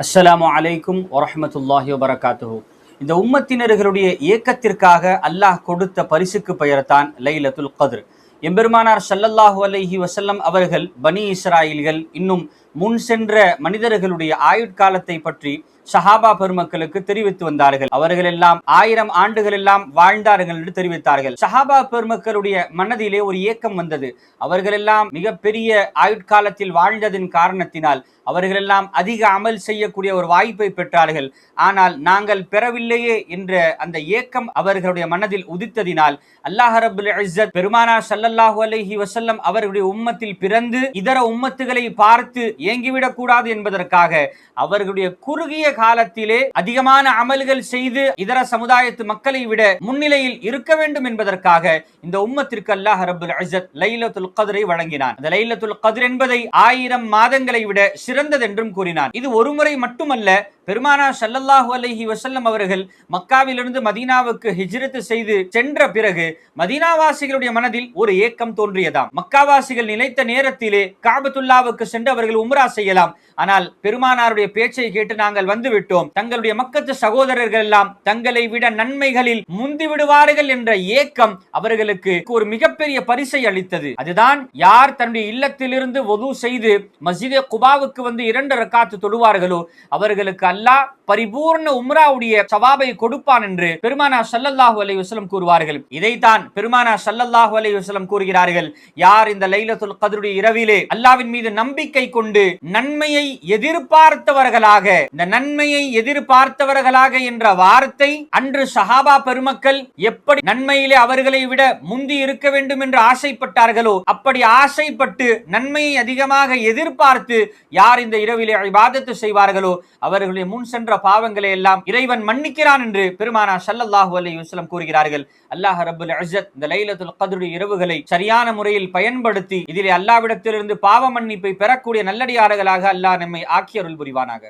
அஸ்ஸலாமு அலைக்கும் வரஹ்மத்துல்லாஹி வபரகாத்துஹு. இந்த உம்மத்தினர்களுடைய இயக்கத்திற்காக அல்லாஹ் கொடுத்த பரிசுக்கு பெயர்தான் லைலத்துல் கத்ர். எம்பெருமானார் ஸல்லல்லாஹு அலைஹி வஸல்லம் அவர்கள் பனி இஸ்ராயில்கள் இன்னும் முன் சென்ற மனிதர்களுடைய ஆயுட்காலத்தை பற்றி சஹாபா பெருமக்களுக்கு தெரிவித்து வந்தார்கள். அவர்கள் எல்லாம் 1000 ஆண்டுகள் எல்லாம் வாழ்ந்தார்கள் என்று தெரிவித்தார்கள். சஹாபா பெருமக்களுடைய மனதிலே ஒரு ஏக்கம் வந்தது. அவர்கள் எல்லாம் மிகப்பெரிய ஆயுட்காலத்தில் வாழ்ந்ததின் காரணத்தினால் அவர்கள் எல்லாம் அதிக அமல் செய்யக்கூடிய ஒரு வாய்ப்பை பெற்றார்கள். ஆனால் நாங்கள் பெறவில்லையே என்ற அந்த ஏக்கம் அவர்களுடைய மனதில் உதித்ததினால் அல்லாஹ் ரப்புல் இஸ்ஸத் பெருமானார் ஸல்லல்லாஹு அலைஹி வஸல்லம் அவர்களுடைய உம்மத்தில் பிறந்து இதர உம்மத்துகளை பார்த்து ஏங்கிவிடக் கூடாது என்பதற்காக அவர்களுடைய குறுகிய காலத்திலே அதிகமான அமல்கள் செய்து இதர சமுதாயத்து மக்களை விட முன்னிலையில் இருக்க வேண்டும் என்பதற்காக இந்த உம்மத்திற்கு அல்லாஹ் ரப்புல் இஸ்ஸத் லைலத்துல் கத்ரை வழங்கினான். அந்த லைலத்துல் கத்ர் என்பதை 1000 மாதங்களை விட சிறந்தது என்றும் கூறினான். இது ஒரு முறை மட்டுமல்ல. பெருமானார் ஸல்லல்லாஹு அலைஹி வஸல்லம் அவர்கள் மக்காவிலிருந்து மதீனாவுக்கு ஹிஜ்ரத் செய்து சென்ற பிறகு மதீனாவாசிகளுடைய மனதில் ஒரு ஏக்கம் தோன்றியதாம். மக்காவாசிகள் நினைத்த நேரத்திலே காபத்துல்லாவுக்கு சென்று அவர்கள் உம்ரா செய்யலாம். ஆனால் பெருமானாருடைய பேச்சை கேட்டு நாங்கள் வந்து விட்டோம், தங்களுடைய மக்கத்து சகோதரர்கள் எல்லாம் தங்களை விட நன்மைகளில் முந்தி விடுவார்கள் என்ற ஏக்கம் அவர்களுக்கு ஒரு மிகப்பெரிய பரிசை அளித்தது. அதுதான் யார் தன்னுடைய இல்லத்திலிருந்து வுது செய்து மஸ்ஜிதே குபாவுக்கு வந்து 2 ரக்காத்து தொழுவார்களோ அவர்களுக்கு அல்லாஹ் பரிபூர்ண உம்ராவுடைய சவாபை கொடுப்பான் என்று பெருமானார் ஸல்லல்லாஹு அலைஹி வஸல்லம் கூறுவார்கள். இதைத்தான் பெருமானார் ஸல்லல்லாஹு அலைஹி வஸல்லம் கூறுகிறார்கள், யார் இந்த லைலத்துல் கத்ருடைய இரவிலே அல்லாஹ்வின் மீது நம்பிக்கை கொண்டு நன்மையை எதிர்பார்த்தவர்களாக, இந்த நன்மையை எதிர்பார்த்தவர்களாக என்ற வார்த்தை அன்று சஹாபா பெருமக்கள் எப்படி நன்மையிலே அவர்களை விட முந்தி இருக்க வேண்டும் என்று ஆசைப்பட்டார்களோ அப்படி ஆசைப்பட்டு நன்மையை அதிகமாக எதிர்பார்த்து யார் இந்த இரவிலே இபாதத்து செய்வார்களோ அவர்களுடைய முன் சென்ற பாவங்களை எல்லாம் இறைவன் மன்னிக்கிறான் என்று பெருமானார் ஸல்லல்லாஹு அலைஹி வஸல்லம் கூறுகிறார்கள். அல்லாஹ் ரப்புல் இஸ்ஸத் இந்த லைலத்துல் கத்ருடைய இரவுகளை சரியான முறையில் பயன்படுத்தி இதிலே அல்லாஹ்விடத்திலிருந்து பாவ மன்னிப்பை பெறக்கூடிய நல்லடியார்களாக அல்லாஹ் நம்மை ஆக்கி அருள் புரிவானாக.